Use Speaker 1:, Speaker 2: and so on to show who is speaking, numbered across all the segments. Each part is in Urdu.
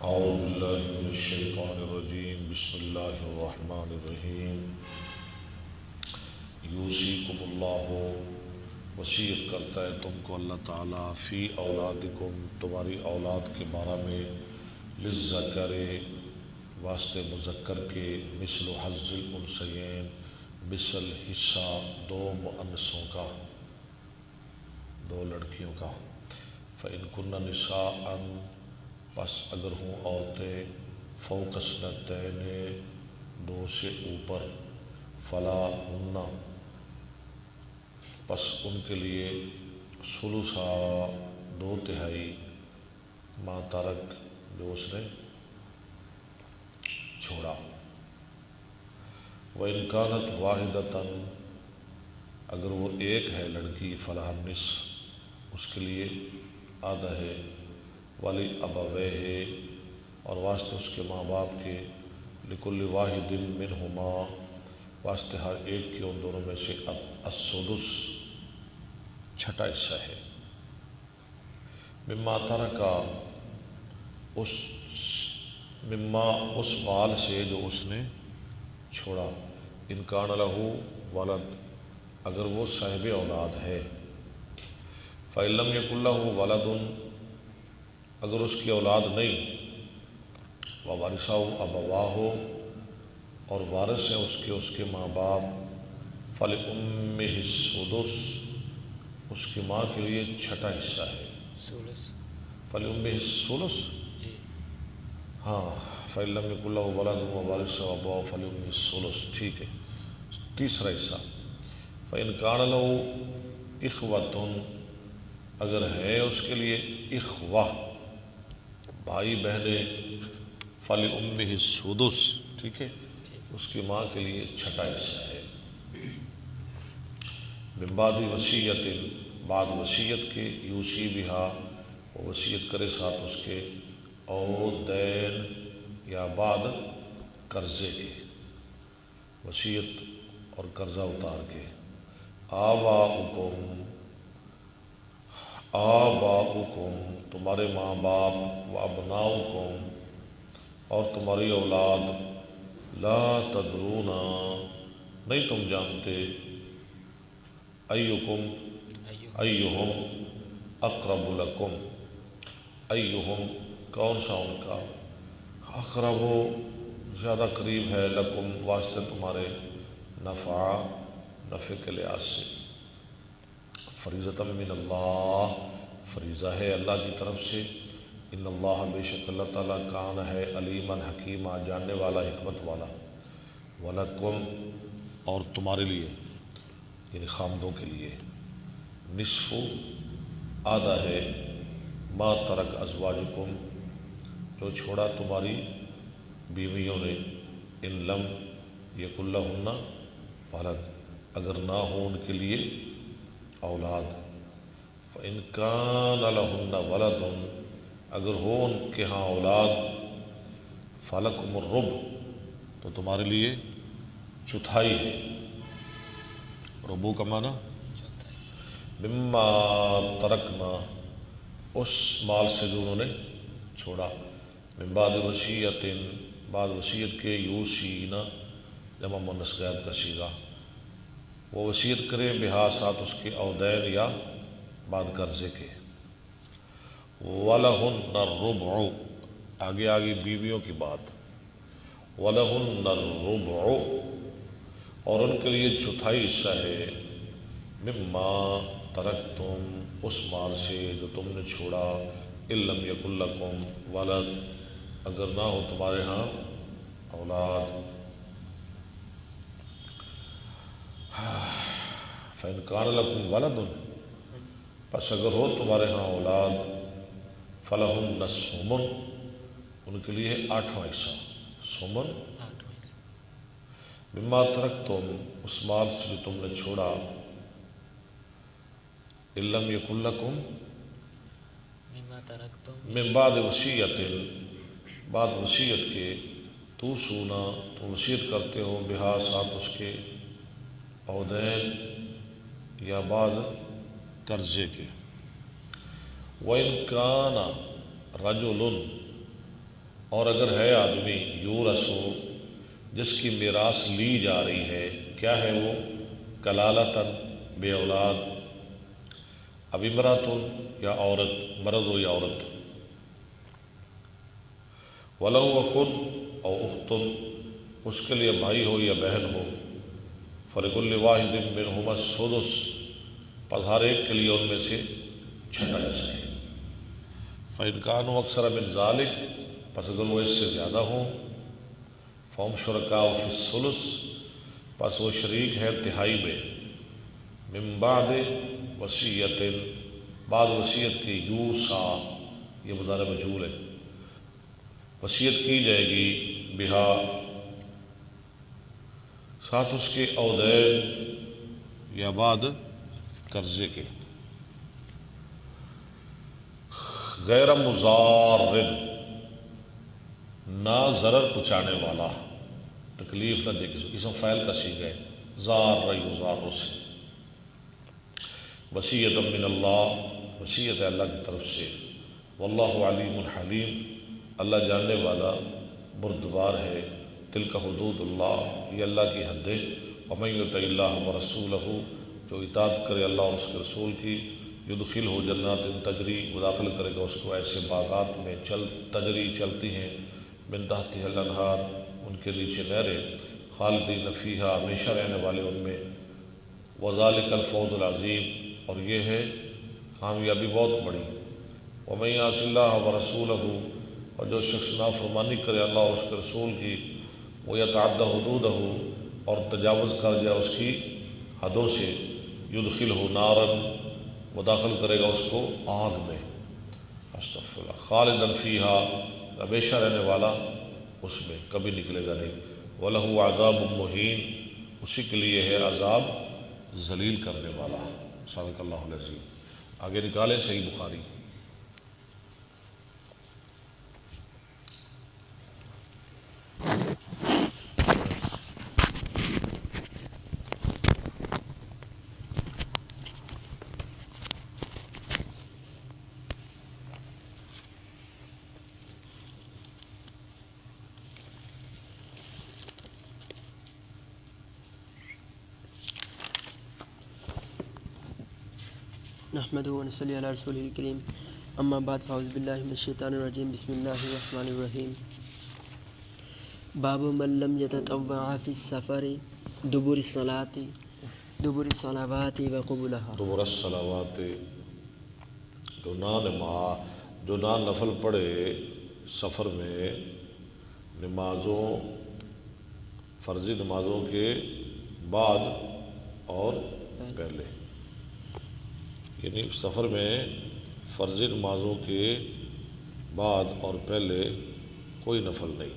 Speaker 1: أعوذ بالله من الشيطان الرجيم بسم الله الرحمن الرحیم یوصیکم اللہ وصیت کرتا ہے تم کو اللہ تعالیٰ فی اولادکم تمہاری اولاد کے بارے میں للذکر واسطے مذکر کے مثل حظ الانثیین مثل حصہ دو مؤنثوں کا دو لڑکیوں کا فإن کن نساء پس اگر ہوں عورتیں فوق اثنتین دو سے اوپر فلا ہن پس ان کے لیے ثلثا دو تہائی ما ترک جو اس نے چھوڑا وَإِنْ كَانَتْ وَاحِدَةً اگر وہ ایک ہے لڑکی فلاح النصف اس کے لیے آدھا ہے ولی ابویہ اور واسطے اس کے ماں باپ کے لکل واحد منہما واسطے ہر ایک کے ان دونوں میں سے السدس چھٹا حصہ ہے مما ترکا اس مال سے جو اس نے چھوڑا ان کان لہو ولد اگر وہ صاحب اولاد ہے فإن لم یکن لہو ولد اگر اس کی اولاد نہیں ووارثہ ابواہ اور وارث ہیں اس کے ماں باپ فلأمہ السدس اس کی ماں کے لیے چھٹا حصہ ہے فلأمہ الثلث ہاں فإن لم یکن لہ ولد ووارثہ ابواہ فلأمہ الثلث ٹھیک ہے تیسرا حصہ فإن کان لہ اخوۃ اگر ہے اس کے لیے اخوہ بھائی بہنیں فلأمہ السدس ٹھیک ہے اس کی ماں کے لیے چھٹا حصہ ہے من بعد وصیت بعد وصیت کے یوصی بہا وہ وصیت کرے ساتھ اس کے او دین یا بعد قرضے کے وصیت اور قرضہ اتار کے آباؤکم تمہارے ماں باپ و ابناؤکم اور تمہاری اولاد لا تدرون نہیں تم جانتے ایہم اقرب لکم ایہم کون سا ان کا اقرب زیادہ قریب ہے لکم واسطے تمہارے نفع کے لحاظ سے فریضۃ من اللہ فریضہ ہے اللہ کی طرف سے ان اللہ بے شک اللہ تعالیٰ کان ہے علیماً حکیمہ جاننے والا حکمت والا ولکم اور تمہارے لیے یعنی خامدوں کے لیے نصف آدھا ہے ما ترک ازواجکم جو چھوڑا تمہاری بیویوں نے ان لم یکن لہن ولد اگر نہ ہو ان کے لیے اولاد فإن کان لہن ولد اگر ہو ان کے ہاں اولاد فلکم الربع تو تمہارے لیے چوتھائی ہے ربع کا معنی مما ترکنا اس مال سے جو انہوں نے چھوڑا من بعد وصیت بعد وصیت کے یوصینا جمع مؤنث غائب کا صیغہ وہ وصیت کرے بہا ساتھ اس کے اودین یا بعد قرضے کے وَلَهُنَّ الرُّبُعُ آگے بیویوں کی بات وَلَهُنَّ الرُّبُعُ اور ان کے لیے چوتھائی حصہ ہے مما ترکتم اس مال سے جو تم نے چھوڑا ان لم یکن لکم ولد اگر نہ ہو تمہارے ہاں اولاد فإن کان لکم ولد پس اگر ہو تمہارے ہاں اولاد فلہن الثمن ان کے لیے آٹھواں حصہ ثمن مما ترکتم اس مال سے جو تم نے چھوڑا ان لم یکن لکم من بعد وصیت بعد وصیت کے تو سونا تم وصیت کرتے ہو بہا ساتھ اس کے اودین یا بعد قرضے کے وَإِنْ كَانَ رَجُلٌ اور اگر ہے آدمی یورثو جس کی میراث لی جا رہی ہے، کیا ہے وہ؟ کلالتاً بے اولاد، اب امراتن یا عورت، مرد ہو یا عورت، ولہو اخن او اختن اس کے لیے بھائی ہو یا بہن ہو، فلکل واحد منہما السدس پس ہر ایک کے لیے ان میں سے چھٹا حصہ ہے۔ فإن كانوا اکثر من ذلك پس اگر وہ اس سے زیادہ ہوں، فہم شرکاء فی الثلث پس وہ شریک ہیں تہائی میں، من بعد وصیت بعد وصیت کی، یوصا یہ مضارع مجہول ہے، وصیت کی جائے گی، بہا ساتھ اس کے، اودین یا بعد قرضے کے، غیر مضار نہ ضرر پہنچانے والا، تکلیف نہ دے کسی، اسم فاعل کا صیغہ ہے، زار یزار سے، وصیت من اللہ وصیت ہے اللہ کی طرف سے، واللہ علیم حلیم اللہ جاننے والا بردبار ہے، تلک حدود اللہ یہ اللہ کی حد ہے، ومن یطع اللہ ورسولہ جو اطاعت کرے اللہ اور اس کے رسول کی، یدخلہ جنات تجری وہ داخل کرے گا اس کو ایسے باغات میں تجری چلتی ہیں، من تحتہا الانہار ان کے نیچے نہریں، خالدین فیہا ہمیشہ رہنے والے ان میں، وذالک الفوز العظیم اور یہ ہے کامیابی بہت بڑی، ومن یعص اللہ ورسولہ اور جو شخص نافرمانی کرے اللہ اور اس کے رسول کی، ویتعدی حدودہ اور تجاوز کر جائے اس کی حدوں سے، یدخلہ نارا وہ داخل کرے گا اس کو آگ میں، استغفر اللہ، خالدا فیہا ہمیشہ رہنے والا اس میں کبھی نکلے گا نہیں، وَلَهُ عَذَابٌ مُّهِینٌ اسی کے لیے ہے عذاب ذلیل کرنے والا، صدق اللہ العظیم۔ آگے نکالیں صحیح بخاری۔
Speaker 2: نحمده ونصلي على رسوله الكريم، اما بعد فاعوذ بالله من الشیطان الرجیم، بسم اللہ الرحمن الرحیم۔ باب من لم يتطوع في السفر دبر الصلاة دبر الصلوات وقبلها،
Speaker 1: دبر الصلوات جو نہ نفل پڑھے سفر میں نمازوں فرضی نمازوں کے بعد اور پہلے، یعنی سفر میں فرضی نمازوں کے بعد اور پہلے کوئی نفل نہیں۔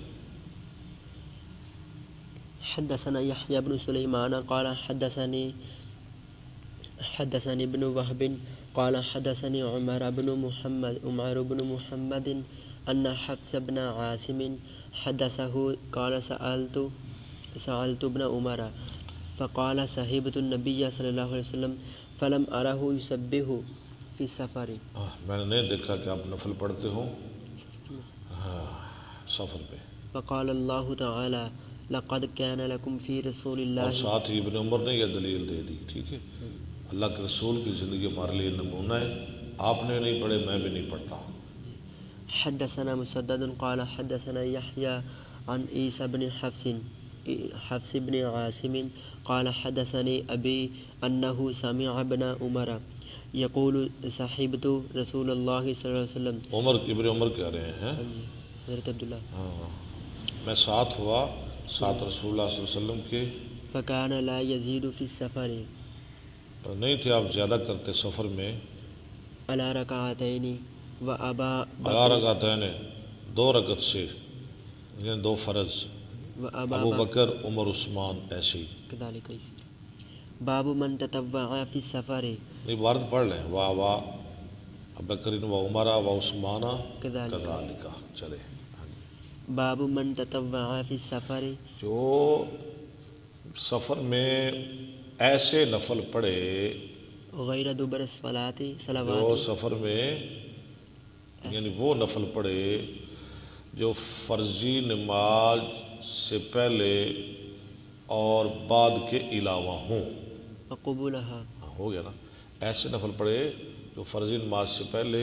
Speaker 2: حدثنا يحيى بن سليمان قال حدثني ابن وهب قال حدثني عمر بن محمد أن حفص بن عاصم حدثه قال سألت ابن عمر فقال صحبت النبي صلى الله عليه وسلم فلم أره يسبح في السفر،
Speaker 1: میں نے نہیں دیکھا کہ آپ نفل پڑھتے ہو سفر پہ۔
Speaker 2: فقال الله تعالى لقد كان لكم في رسول
Speaker 1: اور
Speaker 2: الله،
Speaker 1: ساتھ ہی ابن عمر نے یہ دلیل دے دی، ٹھیک ہے، اللہ کے رسول کی زندگی ہمارے لیے نمونہ ہے، آپ نے نہیں پڑھے میں بھی نہیں پڑھتا۔
Speaker 2: حدثنا مسدد قال حدثنا يحيى عن عيسى بن حفص بن عاصم قال حدثني أبي أنه سمع ابن عمر يقول صحبت رسول الله صلى الله عليه وسلم،
Speaker 1: ابن عمر کہہ رہے ہیں
Speaker 2: حضرت عبداللہ،
Speaker 1: ہاں میں ساتھ ہوا ساتھ رسول اللہ صلی اللہ علیہ وسلم کے،
Speaker 2: فكان لا يزيد في السفر
Speaker 1: پر نہیں تھے آپ زیادہ کرتے سفر میں،
Speaker 2: على ركعتين وأبا
Speaker 1: اگا رکعتین دو رکعت سے، یعنی دو فرض، ابو بکر عمر عثمان ایسے ہی۔
Speaker 2: كذلك باب من تطوع في السفر
Speaker 1: نہیں وارد پڑھ لیں، واہ واہ ابکر و عمر و عثمان کذالک، چلے۔
Speaker 2: باب من تطوع في السفر
Speaker 1: جو سفر میں ایسے نفل پڑھے
Speaker 2: غیر دبر الصلاة
Speaker 1: جو
Speaker 2: صلوات،
Speaker 1: سفر میں یعنی وہ نفل پڑھے جو فرضی نماز سے پہلے اور بعد کے علاوہ ہوں.
Speaker 2: وقبولها
Speaker 1: ہاں، ہو گیا نا. ایسے نفل پڑھے جو فرضی نماز سے پہلے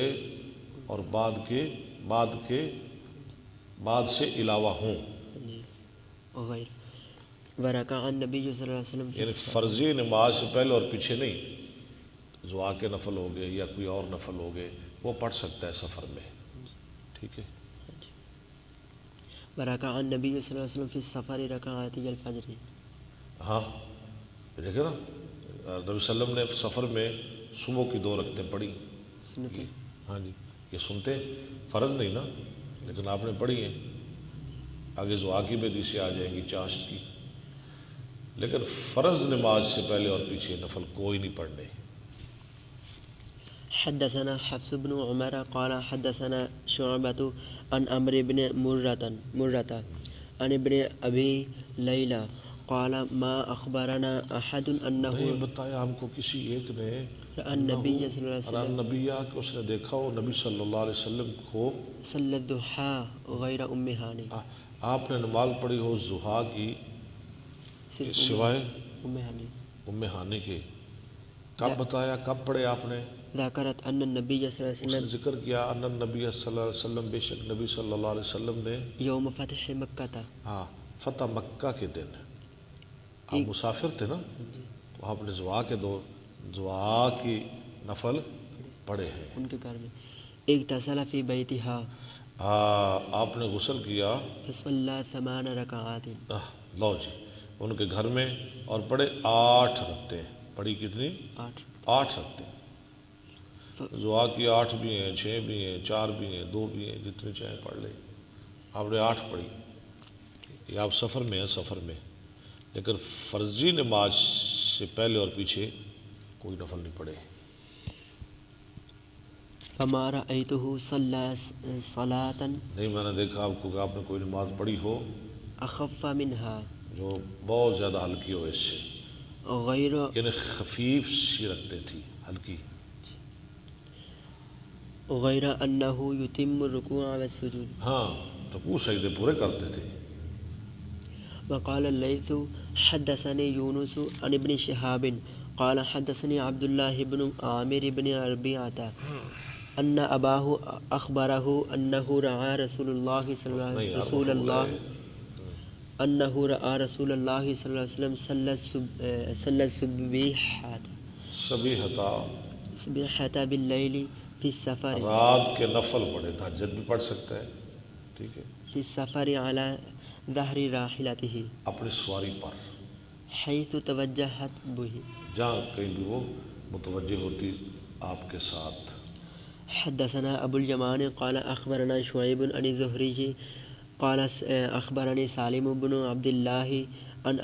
Speaker 1: اور بعد سے علاوہ ہوں.
Speaker 2: جی وغیر ورکع النبی صلی اللہ علیہ وسلم
Speaker 1: یعنی فرضی نماز سے پہلے اور پیچھے نہیں، زوا کے نفل ہو گئے یا کوئی اور نفل ہو گئے وہ پڑھ سکتا ہے سفر میں. ٹھیک ہے.
Speaker 2: ورکع النبی صلی اللہ علیہ وسلم فی السفر رکعتي الفجر.
Speaker 1: ہاں دیکھیں نا، نبی صلی اللہ علیہ وسلم نے سفر میں صبح کی 2 رکعتیں پڑھی.
Speaker 2: سنتے
Speaker 1: ہاں جی، یہ سنتے فرض نہیں نا، لیکن آپ نے پڑھی ہیں. آگے زوا کی بھی حدیثیں آ جائیں گی، چاشت کی. لیکن فرض نماز سے پہلے اور پیچھے نفل کوئی نہیں پڑھنے.
Speaker 2: حدثنا حفص بن عمر قال حدثنا شعبة عن عمرو بن مرة عن ابن أبي ليلى قال ما أخبرنا أحد أنه
Speaker 1: نہیں بتایا ہم کو کسی ایک نے
Speaker 2: النبي صلی اللہ علیہ وسلم
Speaker 1: نبی کہ اس نے دیکھا ہو نبی صلی اللہ علیہ وسلم کو
Speaker 2: صلی الضحى غیر ام ہانی،
Speaker 1: آپ نے نماز پڑھی ہو ضحیٰ کی
Speaker 2: صرف
Speaker 1: سوائے
Speaker 2: ام ہانی.
Speaker 1: ام ہانی کے. کب بتایا، کب پڑھے آپ نے؟
Speaker 2: ذکرت ان النبی صلی اللہ علیہ
Speaker 1: اس نے
Speaker 2: وسلم
Speaker 1: ذکر کیا ان النبی صلی اللہ علیہ وسلم، بے شک نبی صلی اللہ علیہ وسلم نے
Speaker 2: یوم فتح مکہ تھا.
Speaker 1: ہاں فتح مکہ کے دن، آپ مسافر تھے نا، تو آپ نے زوا کی نفل پڑھے ہیں
Speaker 2: ان کے گھر میں. اغتسل فی بیتہا
Speaker 1: آپ نے غسل کیا
Speaker 2: فصلی 8 رکعات.
Speaker 1: لو جی ان کے گھر میں اور پڑھے 8 رکعتیں. پڑھی کتنی؟ 8 رکعتیں. زوا کی 8 بھی ہیں، 6 بھی ہیں، 4 بھی ہیں، 2 بھی ہیں، جتنے چاہیں پڑھ لیں. آپ نے 8 پڑھی. یہ آپ سفر میں ہیں، سفر میں. لیکن فرضی نماز سے پہلے اور پیچھے کوئی نفل نہیں پڑھے.
Speaker 2: فما رأیتہ صلی صلاۃ
Speaker 1: نہیں میں نے دیکھا آپ کو کہ آپ نے کوئی نماز پڑھی ہو
Speaker 2: اخف منہا
Speaker 1: جو بہت زیادہ ہلکی ہو اس سے،
Speaker 2: غیر
Speaker 1: یعنی خفیف سی رکھتے تھی، ہلکی.
Speaker 2: غیر انہ یتم الرکوع والسجود.
Speaker 1: ہاں رکوع سجدے پورے کرتے تھے.
Speaker 2: وقال اللیث حدثني يونس عن ابن شهاب قال حدثني عبد الله بن عامر بن ربيعة أن أباه أخبره أنه رأى رسول الله صلى الله عليه وسلم صلى الصبيحة بالليل في السفر
Speaker 1: رات کے نفل پڑھے، تہجد بھی پڑھ سکتا ہے. ٹھیک ہے.
Speaker 2: في السفر على ظهر راحلته
Speaker 1: اپنی سواری پر،
Speaker 2: حيث توجهت به.
Speaker 1: جہاں کہیں بھی وہ متوجہ ہوتی آپ کے ساتھ.
Speaker 2: حدثنا ابو اليمان قال اخبرنا شعيب عن الزهري قال اخبرني سالم بن عبد الله عن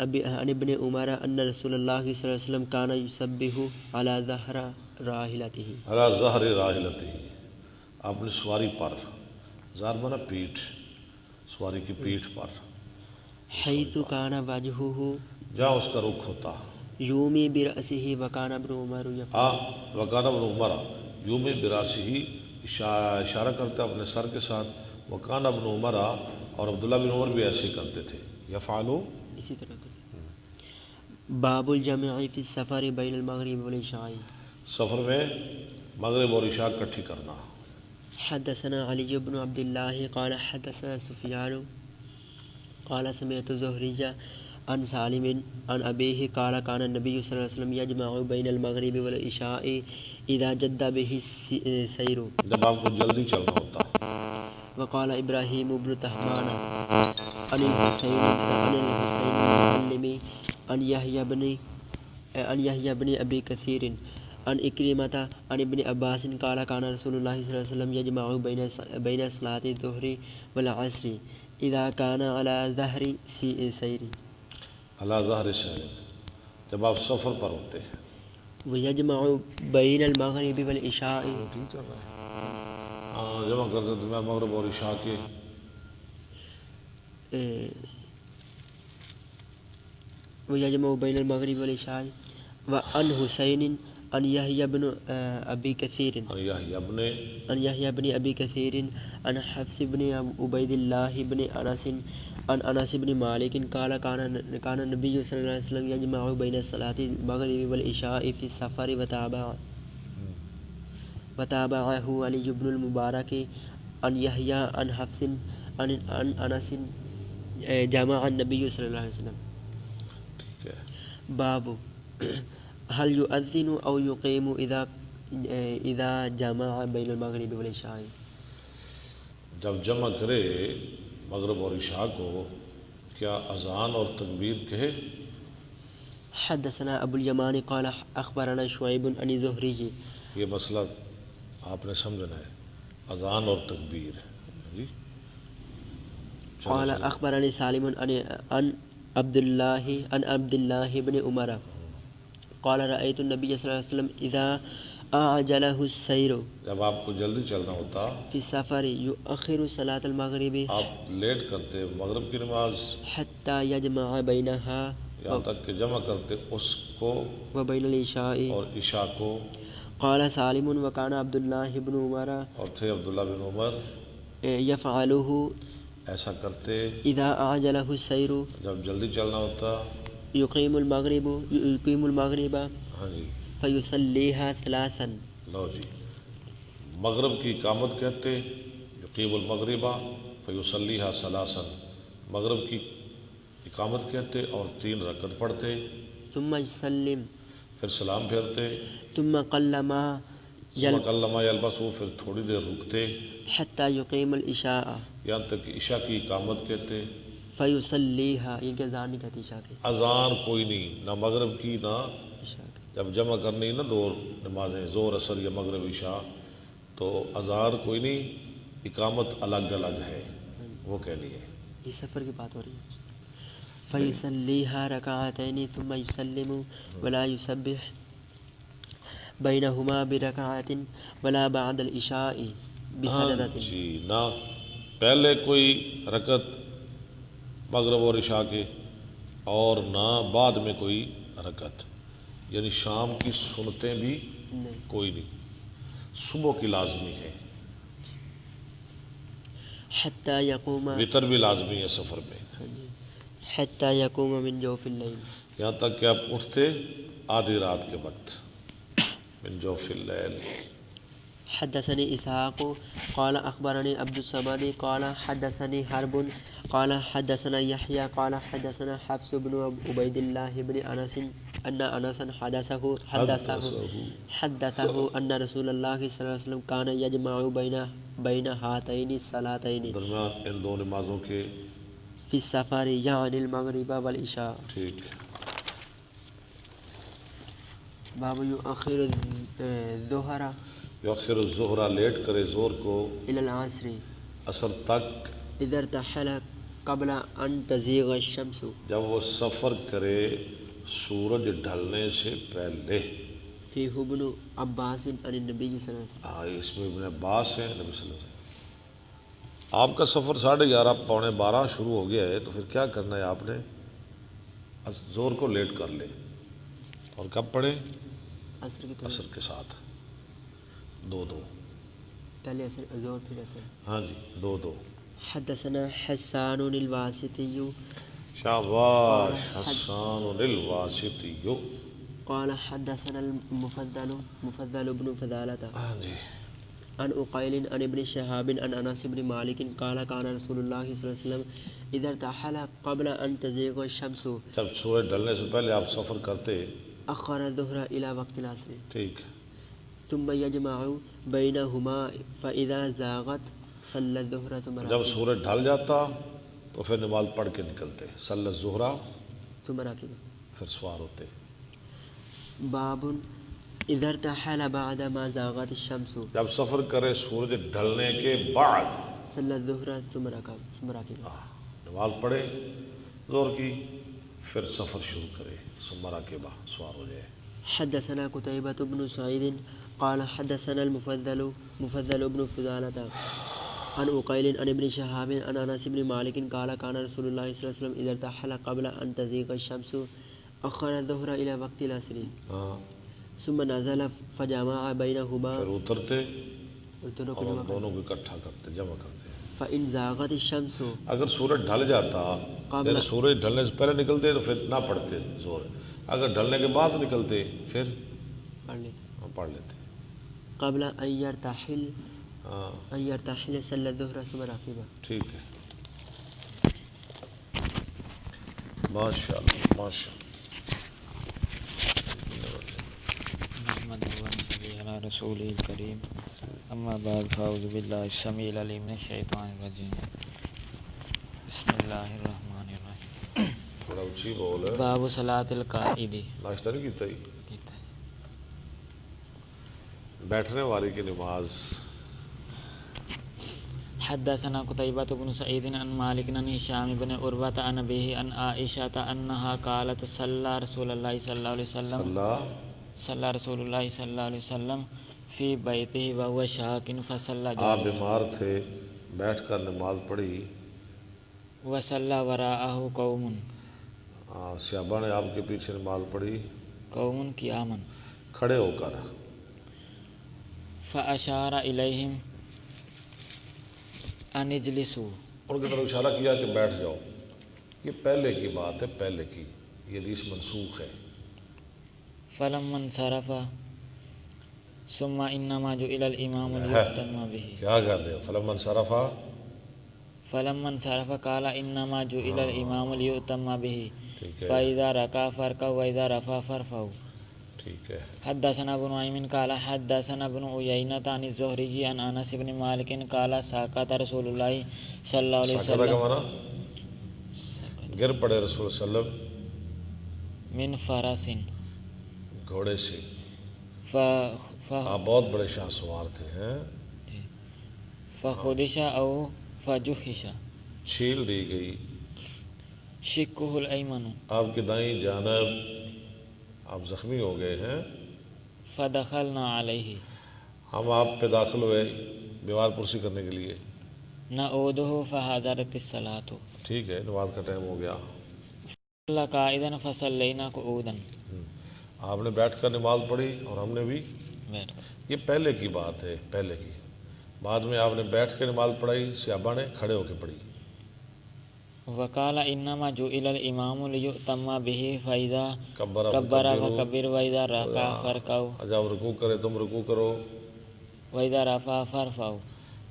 Speaker 2: ابن عمر ان رسول الله صلى الله عليه وسلم كان يسبح على ظهر راحلته.
Speaker 1: على ظهر راحلته، اپنی سواری پر. ظہر مانا پیٹھ، سواری کی پیٹھ پر.
Speaker 2: حيث كان وجهه
Speaker 1: جہاں اس کا رخ ہوتا.
Speaker 2: يومي برأسه وكان ابن عمر يفعل.
Speaker 1: وکان ابن عمر یوم براسہ ہی اشارہ کرتا اپنے سر کے ساتھ. وکان ابن عمر اور عبداللہ بن عمر بھی ایسے کرتے تھے. یفعلوا
Speaker 2: اسی طرح کرتے. باب الجمع في السفر بين المغرب والعشاء.
Speaker 1: سفر میں مغرب اور عشاء اکٹھی کرنا.
Speaker 2: حدثنا علي بن عبد الله قال حدثنا سفيان قال سمعت الزهري عن سالم عن أبيه قال كان النبي صلى الله عليه وسلم يجمع بين المغرب والعشاء إذا جد به السير.
Speaker 1: جب آپ کو جلدی چلنا ہوتا.
Speaker 2: وقال إبراهيم بن تهمان عن الحسين المعلم عن يحيى بن أبي كثير عن إكرمة عن ابن عباس قال كان رسول الله صلى الله عليه وسلم يجمع بين صلاة الظهر والعصر اذا كان على ظهر سیر.
Speaker 1: على ظهر سیر جب آپ سفر پر ہوتے ہیں.
Speaker 2: ويجمع بين المغرب والعشاء.
Speaker 1: ہاں جمع کرتے تھے میں مغرب اور عشاء کے.
Speaker 2: ويجمع بين المغرب والعشاء. وعن حسين عن يحيى بن أبي كثير عن يحيى بن أبي كثير عن حفص بن عبيد الله بن أنس عن أنس بن مالك قال كان النبي صلى الله عليه وسلم يجمع بين الصلاة المغرب والعشاء في السفر وتابعه علي بن المبارك عن يحيى عن حفص عن أنس جمع النبي صلى الله عليه وسلم. باب هل يؤذن أو يقيم إذا جمع بين المغرب والعشاء.
Speaker 1: جب جمع کرے مغرب اور عشاء کو کیا اذان اور تکبیر کہے؟
Speaker 2: حدثنا ابو اليمان قال اخبرنا شعيب عن الزهري.
Speaker 1: یہ مسئلہ آپ نے سمجھنا ہے، اذان اور تکبیر. جی
Speaker 2: قال اخبرني سالم عن عبد الله بن عمر قال رأيت النبي صلى الله عليه وسلم إذا أعجله السير
Speaker 1: جب آپ کو جلدی چلنا ہوتا
Speaker 2: في السفر يؤخر صلاة المغرب
Speaker 1: آپ لیٹ کرتے مغرب کی نماز
Speaker 2: حتى يجمع بينها
Speaker 1: یہاں تک کہ جمع کرتے اس کو
Speaker 2: وبين العشاء
Speaker 1: اور عشاء کو.
Speaker 2: قال سالم وكان عبد الله بن عمر
Speaker 1: اور تھے عبداللہ بن عمر
Speaker 2: يفعله
Speaker 1: ایسا کرتے
Speaker 2: اذا اعجله السير
Speaker 1: جب جلدی چلنا ہوتا
Speaker 2: يقيم المغرب
Speaker 1: ہاں جی
Speaker 2: فيصليها ثلاثا.
Speaker 1: لو جی مغرب کی اقامت کہتے یقیم المغربہ فیصلیہا ثلاثا، مغرب کی اقامت کہتے اور 3 رکعت پڑھتے،
Speaker 2: ثم يسلم
Speaker 1: پھر سلام پھیرتے،
Speaker 2: ثم قلما
Speaker 1: کلمہ یلبسو پھر تھوڑی دیر رکتے
Speaker 2: حتى يقيم العشاء
Speaker 1: یہاں تک کہ عشاء کی اقامت کہتے.
Speaker 2: فيصليها یہ کہ اذان نہیں کہتی عشاء کی،
Speaker 1: اذان کوئی نہیں، نہ مغرب کی نہ
Speaker 2: عشاء کی.
Speaker 1: جب جمع کرنی نا 2 نمازیں زور اثر یا مغرب عشاء تو اذان کوئی نہیں، اقامت الگ الگ ہے، وہ کہنی ہے.
Speaker 2: یہ سفر کی بات ہو رہی ہے. فيصليها ركعتين ثم يسلم ولا يسبح بينهما بركعة ولا بعد العشاء بسجدة.
Speaker 1: جی نہ پہلے کوئی رکعت مغرب اور عشاء کے اور نہ بعد میں کوئی رکعت، یعنی شام کی سنتیں بھی کوئی نہیں، صبح کی لازمی ہے،
Speaker 2: حتى يقوم
Speaker 1: وطر بھی لازمی ہے سفر میں،
Speaker 2: حتى يقوم من جوف الليل
Speaker 1: یہاں تک کہ آپ اٹھتے آدھی رات کے وقت. من جوف اللیل.
Speaker 2: حدثني إسحاق قال أخبرني عبد الصمد قال حدثني حرب قال حدثنا يحيى قال حدثنا حفص بن عبيد الله بن أنس أن أنسا حدثه أن رسول الله صلى الله عليه وسلم كان يجمع بين هاتين الصلاتين
Speaker 1: درمیان ان 2 نمازوں کے
Speaker 2: في السفر يعني المغرب والعشاء.
Speaker 1: ٹھیک.
Speaker 2: باب يؤخر الظهر
Speaker 1: یؤخر الظہر لیٹ کرے زور کو
Speaker 2: إلى العصر
Speaker 1: عصر تک
Speaker 2: إذا ارتحل قبل أن تزيغ الشمس.
Speaker 1: جب وہ سفر کرے سورج ڈھلنے سے پہلے.
Speaker 2: فيه ابن عباس عن النبي صلى الله عليه وسلم.
Speaker 1: اس میں ابن عباس ہیں نبی صلی اللہ علیہ وسلم. آپ کا سفر 11:30 پونے 12 شروع ہو گیا ہے تو پھر کیا کرنا ہے؟ آپ نے زور کو لیٹ کر لے اور کب پڑھیں؟ عصر کے ساتھ 2-2.
Speaker 2: پہلے عصر ظہر پھر عصر.
Speaker 1: ہاں جی 2-2.
Speaker 2: حدثنا حسان الواسطي
Speaker 1: شاباش حسان الواسطی.
Speaker 2: قال حدثنا المفضل بن فضالة
Speaker 1: ہاں جی
Speaker 2: عن أقيل عن ابن شهاب عن أنس بن مالك قال كان رسول الله صلى الله عليه وسلم إذا ارتحل قبل أن تزيغ الشمس
Speaker 1: جب سورج ڈھلنے سے پہلے آپ سفر کرتے
Speaker 2: أخر الظهر إلى وقت العصر.
Speaker 1: ٹھیک.
Speaker 2: ثم يجمع بينهما فإذا زاغت صلى الظهر ثم
Speaker 1: جب سورج ڈھل جاتا تو پھر نماز پڑھ کے نکلتے، صلی الظہر
Speaker 2: ثم راكب.
Speaker 1: پھر سوار ہوتے.
Speaker 2: باب اذا ارتحل بعد ما زاغت الشمس
Speaker 1: جب سفر کرے سورج ڈھلنے کے بعد
Speaker 2: صلی الظہر ثم راكب.
Speaker 1: نماز پڑھے زور کی پھر سفر شروع کرے ثم راکبہ سوار ہو جائے.
Speaker 2: حدثنا قتيبة بن سعيد قال حدثنا المفضل بن فضالة عن أقيل عن ابن شهاب عن أنس بن مالك قال كان رسول الله صلى الله عليه وسلم إذا ارتحل قبل أن تزيغ الشمس أخر الظهر إلى وقت العصر ثم نزل فجمع بينهما
Speaker 1: پھر اترتے
Speaker 2: دونوں کو
Speaker 1: اور
Speaker 2: جمع
Speaker 1: دونوں کو اکٹھا کرتے، جمع کرتے۔
Speaker 2: فإن زاغت الشمس
Speaker 1: اگر سورج ڈھل جاتا،
Speaker 2: قبل-
Speaker 1: یعنی سورج ڈھلنے سے پہلے نکلتے تو پھر نہ پڑھتے زور، اگر ڈھلنے کے بعد نکلتے پھر
Speaker 2: پڑھ لیتے
Speaker 1: پڑھ لیتے۔
Speaker 2: قبل أن يرتحل
Speaker 1: ہاں
Speaker 2: أن يرتحل صلى الظهر ثم ركب.
Speaker 1: ٹھیک ہے، ماشاء اللہ ماشاء
Speaker 3: محمد صلی علی رسول الکریم، اما بعد فاعوذ باللہ السمیع العلیم من الشیطان الرجیم، بسم اللہ الرحمن الرحیم۔
Speaker 1: تھوڑا اونچی بول ہے۔
Speaker 3: باب صلاۃ القائد،
Speaker 1: ناشتہ نہیں کیتا ہی؟ بیٹھنے والے کی نماز۔
Speaker 3: حدثنا قتيبة بن سعيد عن مالك عن هشام بن عروة عن أبيه عن عائشة أنها قالت صلى رسول الله صلى الله عليه وسلم صلى رسول الله صلى الله عليه وسلم في بيته وهو شاك فصلى
Speaker 1: آپ
Speaker 3: جالسا
Speaker 1: بیمار تھے، بیٹھ کر نماز پڑھی،
Speaker 3: وصلى وراءه قوم
Speaker 1: صحابہ نے آپ کے پیچھے نماز پڑھی
Speaker 3: قوم قياما
Speaker 1: کھڑے ہو کر،
Speaker 3: فأشار إليهم أن اجلسوا،
Speaker 1: ان کی طرف اشارہ کیا کہ بیٹھ جاؤ۔ یہ پہلے کی بات ہے، پہلے کی، یہ حدیث منسوخ ہے۔
Speaker 3: فلما انصرف ثم إنما جعل الإمام ليؤتم به،
Speaker 1: کیا کر رہے ہو؟ فلما انصرف،
Speaker 3: فلما انصرف قال إنما جعل الإمام ليؤتم به
Speaker 1: ٹھیک ہے
Speaker 3: فإذا ركع فاركعوا وإذا رفع فارفعوا۔
Speaker 1: ٹھیک ہے۔
Speaker 3: حدثنا ابن نعيم قال حدثنا ابن عيينة عن الزهري عن أنس بن مالك قال سقط رسول الله صلى الله عليه
Speaker 1: ساکتہ کا
Speaker 3: وسلم
Speaker 1: معنی گر پڑے رسول صلی اللہ علیہ وسلم
Speaker 3: من فرس
Speaker 1: گھوڑے سے۔
Speaker 3: ف
Speaker 1: آپ بہت بڑے شاہ سوار تھے ہیں۔
Speaker 3: فخدش أو فجحش
Speaker 1: چھیل دی گئی
Speaker 3: شقه الأيمن
Speaker 1: آپ کی دائیں جانب، آپ زخمی ہو گئے ہیں۔
Speaker 3: فدخلنا عليه
Speaker 1: ہم آپ پہ داخل ہوئے بیمار پرسی کرنے کے لیے۔
Speaker 3: نعوده فحضرت الصلاة،
Speaker 1: ٹھیک ہے، نماز کا ٹائم ہو گیا۔
Speaker 3: صلى قائدا فصلينا قعودا،
Speaker 1: آپ نے بیٹھ کر نماز پڑھی اور ہم نے بھی۔
Speaker 3: بیٹھ کر۔
Speaker 1: یہ پہلے کی بات ہے، پہلے کی۔ بعد میں آپ نے بیٹھ کے نماز پڑھائی، صحابہ نے کھڑے ہو کے پڑھی۔
Speaker 3: وقال انما جعل الامام ليؤتم به فاذا
Speaker 1: کبر
Speaker 3: كبر فكبر واذا ركع فاركعوا
Speaker 1: جب رکوع کرے تم رکوع کرو،
Speaker 3: واذا رفع فارفعوا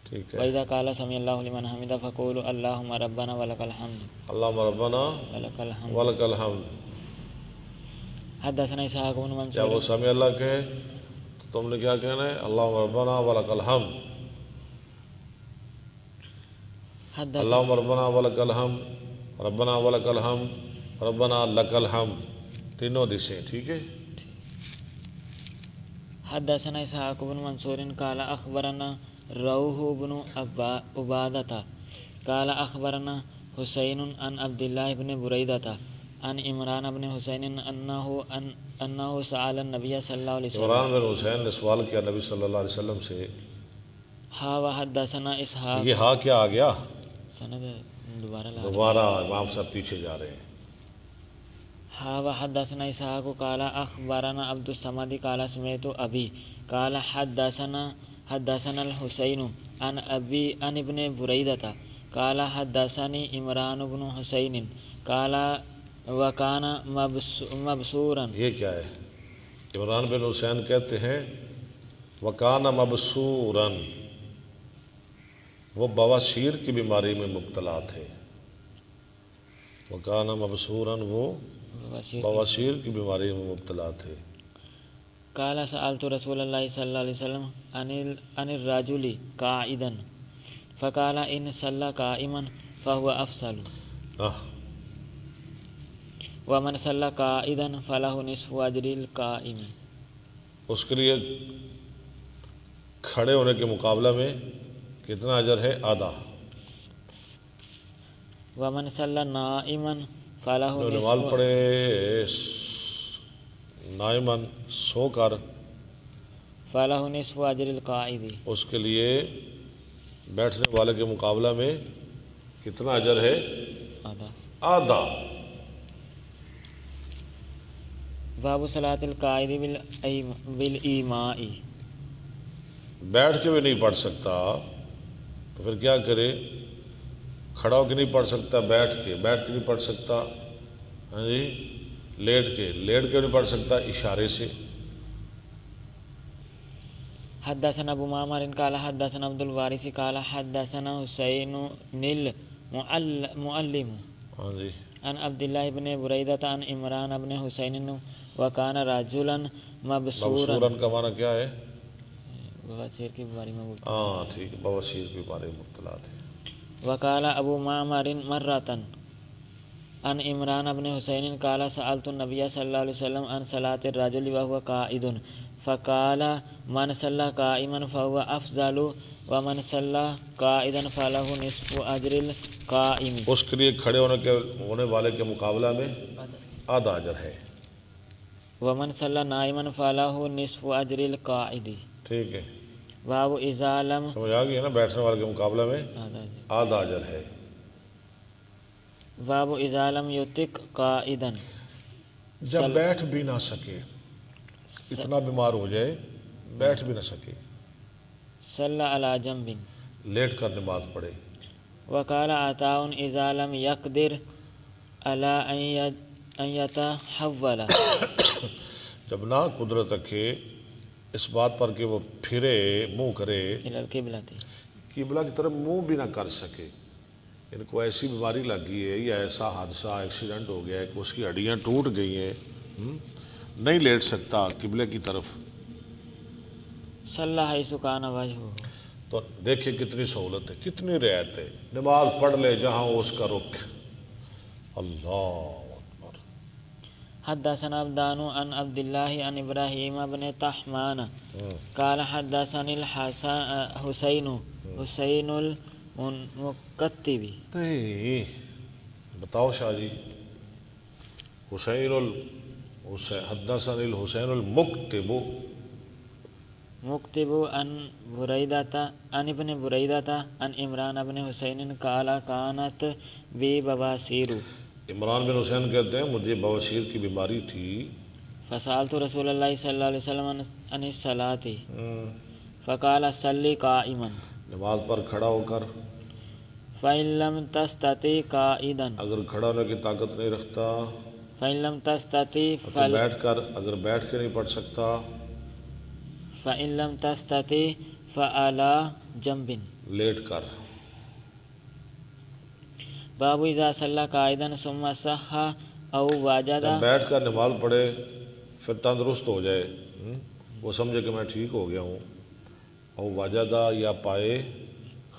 Speaker 1: ٹھیک ہے۔
Speaker 3: واذا قال سمع الله لمن حمده فقولوا اللهم ربنا ولك الحمد
Speaker 1: اللہم ربنا
Speaker 3: ولك الحمد۔
Speaker 1: ولک الحمد۔
Speaker 3: حدثنا اسحاق بن
Speaker 1: جب وہ
Speaker 3: منصور
Speaker 1: سمع اللہ کہے تو تم نے کیا کہنا ہے؟ اللہم ربنا ولک الحمد،
Speaker 3: حدثنا
Speaker 1: اللہم ربنا ولک الحمد، ربنا ولک الحمد، ربنا لک الحمد، تینوں حدیثیں، ٹھیک ہے۔
Speaker 3: حدثنا اسحاق بن منصور قال اخبرنا روح بن عبادة قال اخبرنا حسين عن عبد الله بن بريدة عن عمران بن حسين انه سأل النبي صلى الله عليه وسلم۔
Speaker 1: عمران بن حسین نے سوال کیا نبی صلی اللہ علیہ وسلم سے۔
Speaker 3: ہا وحدثنا اسحاق،
Speaker 1: یہ ہاں کیا آ گیا؟
Speaker 3: سند دوبارہ لا
Speaker 1: دوبارہ امام صاحب پیچھے جا رہے ہیں۔
Speaker 3: ہا وحدثنا اسحاق قال اخبرنا عبد الصمد قال سمعت ابي قال حدثنا الحسين عن ابي عن ابن بريدة قال حدثني عمران بن حسين قال وكان مبصورا۔
Speaker 1: یہ کیا ہے؟ عمران بن حسین کہتے ہیں وکان مبصوراً، وہ بواسیر کی بیماری میں مبتلا تھے۔ وکان مبصوراً، وہ بواسیر کی بیماری میں مبتلا تھے۔
Speaker 3: قال سألت رسول الله صلى الله عليه وسلم عن الرجل قاعدا فقال إن صلى قائما فهو أفضل ومن صلى قائدا فله نصف أجر القائم۔
Speaker 1: اس کے لیے کھڑے ہونے کے مقابلہ میں کتنا اجر ہے؟ آدھا۔
Speaker 3: ومن صلى نائما فله
Speaker 1: جو نماز
Speaker 3: نصف،
Speaker 1: پڑھے نائمن، سو کر،
Speaker 3: فله نصف أجر القائد،
Speaker 1: اس کے لیے بیٹھنے والے کے مقابلہ میں کتنا اجر ہے؟
Speaker 3: آدھا۔
Speaker 1: آدھا۔
Speaker 3: باب صلاۃ القائد بالایماء.
Speaker 1: بیٹھ کے بھی نہیں پڑھ سکتا تو پھر کیا کرے؟ کھڑا ہو کے نہیں پڑھ سکتا، بیٹھ کے نہیں پڑھ سکتا، ہاں جی، لیٹ کے نہیں پڑھ سکتا، اشارے سے.
Speaker 3: حدثنا ابو معمر قال حدثنا عبد الوارث قال حدثنا حسین المعلم
Speaker 1: ہاں جی.
Speaker 3: عن عبد الله بن بريدة عن عمران بن حسين وكان رجلا مبصورا.
Speaker 1: مبصورن کا معنی کیا ہے؟
Speaker 3: بواسیر کے بارے میں بولتا.
Speaker 1: ہاں ٹھیک ہے، بواسیر کے بارے میں مبتلا تھے.
Speaker 3: وقال ابو معمر مرة عن عمران بن حسين قال سألت النبي صلى الله عليه وسلم عن صلاة الرجل وهو قائد فقال من صلى قائما فهو أفضل ومن صلى قائدا فله نصف أجر القائم.
Speaker 1: اس کے لیے کھڑے ہونے والے کے مقابلہ میں آدھا اجر ہے.
Speaker 3: ومن صلى نائما فله نصف أجر القائد.
Speaker 1: ٹھیک ہے،
Speaker 3: باب اذا لم
Speaker 1: سمجھ آ گئی ہے نا؟ بیٹھنے والے کے مقابلہ میں آدھا اجر ہے.
Speaker 3: باب اذا لم يطق قائدا.
Speaker 1: جب بیٹھ بھی نہ سکے، اتنا بیمار ہو جائے بیٹھ بھی نہ سکے،
Speaker 3: صلی علی جنب.
Speaker 1: لیٹ کر نماز پڑھے.
Speaker 3: وقال عطاء اذا لم يقدر على ان يتحول.
Speaker 1: جب نہ قدرت رکھے اس بات پر کہ وہ پھرے، منہ کرے
Speaker 3: الى القبلة.
Speaker 1: قبلہ کی طرف منہ بھی نہ کر سکے. ان کو ایسی بیماری لگ گئی ہے یا ایسا حادثہ ایکسیڈنٹ ہو گیا ہے کہ اس کی ہڈیاں ٹوٹ گئی ہیں، نہیں لیٹ سکتا قبلے کی طرف.
Speaker 3: صلی حیث کان وجہہ.
Speaker 1: تو دیکھیں کتنی سہولت ہے، کتنی رعایت ہے. نماز پڑھ لے جہاں اس کا رخ. اللہ اکبر.
Speaker 3: حدثنا عبدان عن عبد الله عن ابراہیم بن طحمان قال حدثني حسین المکتب.
Speaker 1: بتاؤ شاہ جی. حدثني الحسین المکتب
Speaker 3: عن بریدة عن ابن بریدة عن عمران بن حسین قال كانت بی بواسیر.
Speaker 1: عمران بن حسین کہتے ہیں مجھے بواسیر کی بیماری تھی.
Speaker 3: فسألت رسول اللہ صلی اللہ علیہ وسلم عن الصلاۃ فقال صلی قائما.
Speaker 1: نماز پر کھڑا ہو کر.
Speaker 3: فإن لم تستطع قائدا.
Speaker 1: اگر کھڑا ہونے کی طاقت نہیں رکھتا.
Speaker 3: فإن لم تستطع
Speaker 1: بیٹھ کر. اگر بیٹھ کے نہیں پڑھ سکتا.
Speaker 3: فإن لم تستطع فعلى جنب.
Speaker 1: لیٹ کر.
Speaker 3: باب اذا صلى قائدا ثم صح او وجد.
Speaker 1: بیٹھ کر نماز پڑھے پھر تندرست ہو جائے، وہ سمجھے کہ میں ٹھیک ہو گیا ہوں. او وجدہ یا پائے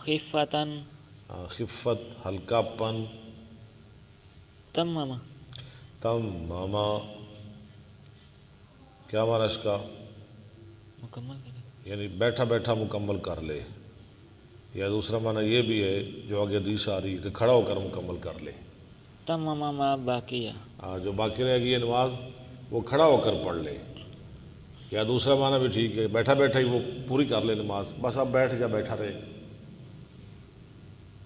Speaker 3: خفتن.
Speaker 1: خفت ہلکا پن.
Speaker 3: تمما.
Speaker 1: کیا معنی اس کا؟
Speaker 3: مکمل کرے،
Speaker 1: یعنی بیٹھا بیٹھا مکمل کر لے. یا دوسرا معنی یہ بھی ہے جو آگے حدیث آ رہی ہے کہ کھڑا ہو کر مکمل کر لے.
Speaker 3: تمما ما باقیہ.
Speaker 1: جو باقی رہ گئی ہے نماز وہ کھڑا ہو کر پڑھ لے. یا دوسرا معنی بھی ٹھیک ہے، بیٹھا بیٹھا ہی وہ پوری کر لے نماز، بس اب بیٹھ گیا بیٹھا رہے.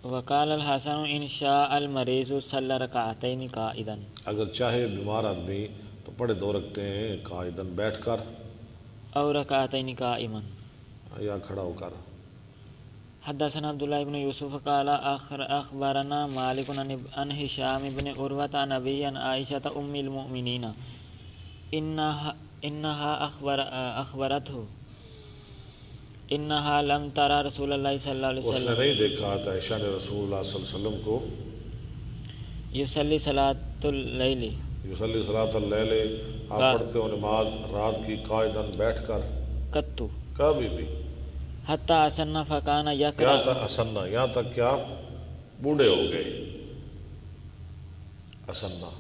Speaker 3: وقال الحسن ان شاء المریض صلی رکعتین قائدا.
Speaker 1: اگر چاہے بیمار آدمی تو پڑھے 2 رکعتیں ہیں قائدن بیٹھ کر،
Speaker 3: او رکعتین قائما
Speaker 1: یا کھڑا ہو کر.
Speaker 3: حدثنا عبداللہ بن یوسف قال اخبرنا مالک عن ہشام بن عروۃ عن ابی عن عائشہ ام المؤمنین انہا اخبرته انہا لم ترى رسول اللہ صلی اللہ علیہ
Speaker 1: اس نے
Speaker 3: وسلم
Speaker 1: نہیں دیکھا تھا عائشہ نے رسول اللہ صلی اللہ علیہ وسلم کو
Speaker 3: یصلی صلاۃ اللیل.
Speaker 1: یصلی صلاۃ اللیل، آپ پڑھتے ہو نماز رات کی قائدن بیٹھ کر.
Speaker 3: قطو
Speaker 1: کبھی بھی.
Speaker 3: حتی اسن فکان
Speaker 1: یہاں
Speaker 3: یقرأ.
Speaker 1: تک اسنا، یہاں تک کہ آپ بوڑھے ہو گئے. اسنا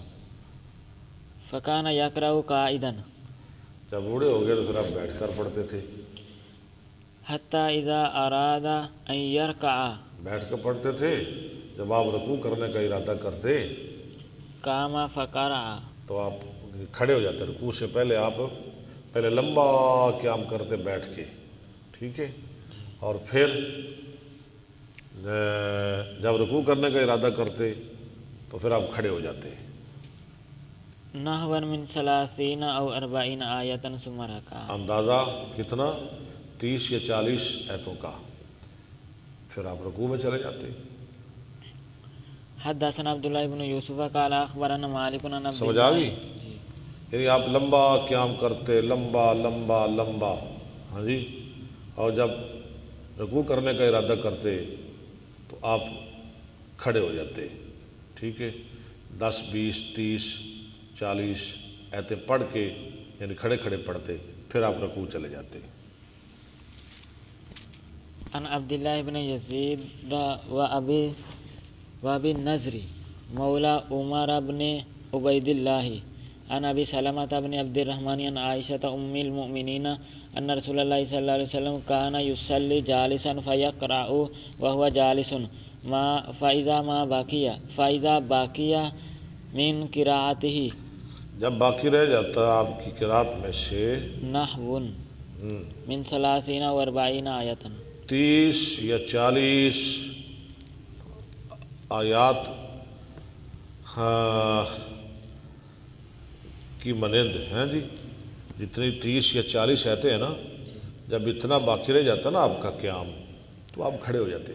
Speaker 3: فکان یقرأ قائدا.
Speaker 1: جب بوڑھے ہو گئے تو پھر آپ بیٹھ کر پڑھتے تھے.
Speaker 3: حتی اذا اراد ان یرکع.
Speaker 1: بیٹھ کر پڑھتے تھے. جب آپ رکوع کرنے کا ارادہ کرتے
Speaker 3: قام فقرع.
Speaker 1: تو آپ کھڑے ہو جاتے. رکوع سے پہلے آپ پہلے لمبا قیام کرتے بیٹھ کے، ٹھیک ہے، اور پھر جب رکوع کرنے کا ارادہ کرتے تو پھر آپ کھڑے ہو جاتے.
Speaker 3: نحو من 30 او 40 آیتن ثم رکع.
Speaker 1: اندازہ کتنا؟ 30 یا 40 ایتوں کا. پھر آپ رکوع میں چلے جاتے.
Speaker 3: حدثنا عبداللہ بن یوسف قال اخبرنا مالک عن عبد
Speaker 1: سمجھ آ گئی؟
Speaker 3: جی.
Speaker 1: یعنی آپ لمبا قیام کرتے، لمبا لمبا لمبا، ہاں جی، اور جب رکوع کرنے کا ارادہ کرتے تو آپ کھڑے ہو جاتے. ٹھیک ہے، 10 20 30 40 ایتیں پڑھ کے یعنی کھڑے کھڑے پڑھتے، پھر آپ رکوع چلے جاتے.
Speaker 3: عن عبداللہ بن یزید و ابی النضر مولا عمر بن عبید اللہ عن ابی سلمۃ بن عبد الرحمن عن عائشۃ ام المؤمنین ان رسول اللہ صلی اللہ علیہ وسلم کان یصلی جالسا فیقرأ وهو جالس فاذا باقی من قراءته،
Speaker 1: جب باقی رہ جاتا آپ کی قرات میں سے
Speaker 3: نحو من 30 و 40 آیتن،
Speaker 1: 30 یا 40 آیات کی مانند ہیں جی، جتنی 30 یا 40 آیتیں ہیں نا، جب اتنا باقی رہ جاتا نا آپ کا قیام تو آپ کھڑے ہو جاتے.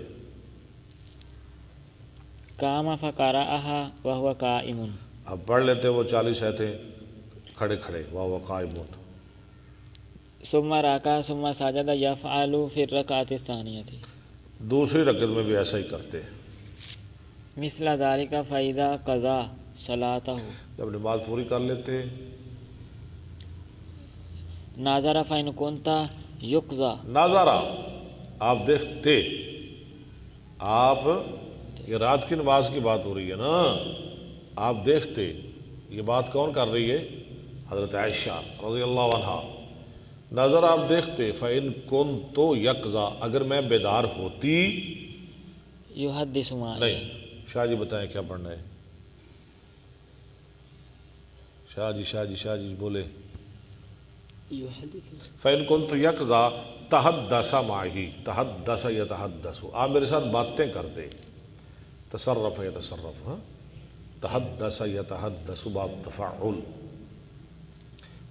Speaker 3: قام فقرأها وهو قائم،
Speaker 1: آپ پڑھ لیتے وہ 40 آیتیں کھڑے کھڑے وہو قائم.
Speaker 3: ثم رکع ثم سجد یفعل فی الرکعۃ الثانیۃ،
Speaker 1: دوسری رکعت میں بھی ایسا ہی کرتے.
Speaker 3: مثل ذلك فاذا قضى صلاته،
Speaker 1: جب نماز پوری کر لیتے
Speaker 3: ناظر فإن كنت يقضى،
Speaker 1: ناظرہ آپ دیکھتے، آپ یہ رات کی نماز کی بات ہو رہی ہے نا، آپ دیکھتے. یہ بات کون کر رہی ہے؟ حضرت عائشہ رضی اللہ عنہا. نظر آپ دیکھتے، فإن كنت يقظى، اگر میں بیدار ہوتی.
Speaker 3: يحدث ما،
Speaker 1: نہیں، شاہ جی بتائیں کیا پڑھنا ہے. شاہ جی بولے. فإن كنت يقظى تحدث معي، تحدث يتحدث، آپ میرے ساتھ باتیں کرتے. تصرف يتصرف، ہاں، تحدث يتحدث باب تفاعل.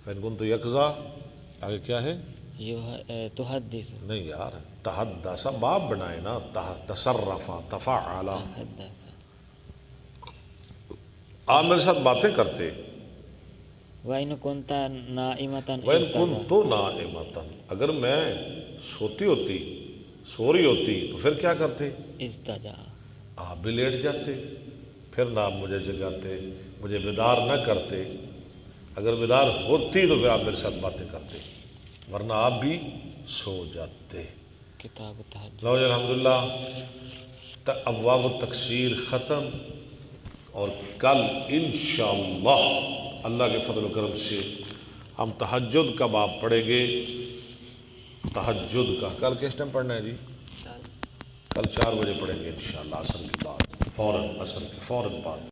Speaker 1: فإن كنت يقظى آگے کیا ہے؟
Speaker 3: تحدث،
Speaker 1: نہیں یار، تحدث باب بنائے نا، تصرف تفاعل. آپ میرے ساتھ باتیں کرتے.
Speaker 3: وَإِن كُنْتَ نَائِمَةً
Speaker 1: وَإِن كُنْتُ نَائِمَةً، اگر میں سوتی ہوتی، سو رہی ہوتی تو پھر کیا کرتے؟
Speaker 3: استجا،
Speaker 1: آپ بھی لیٹ جاتے، پھر نہ آپ مجھے جگاتے، مجھے بیدار نہ کرتے. اگر بیدار ہوتی تو پھر آپ میرے ساتھ باتیں کرتے، ورنہ آپ بھی سو جاتے.
Speaker 3: کتاب التہجد.
Speaker 1: لو جی الحمدللہ ابواب التکسیر ختم، اور کل انشاءاللہ اللہ کے فضل و کرم سے ہم تہجد کا باب پڑھیں گے. تہجد کا کل کس ٹائم پڑھنا ہے جی؟ کل 4 بجے پڑھیں گے انشاءاللہ، عصر کے بعد، فوراً عصر کے فوراً بعد.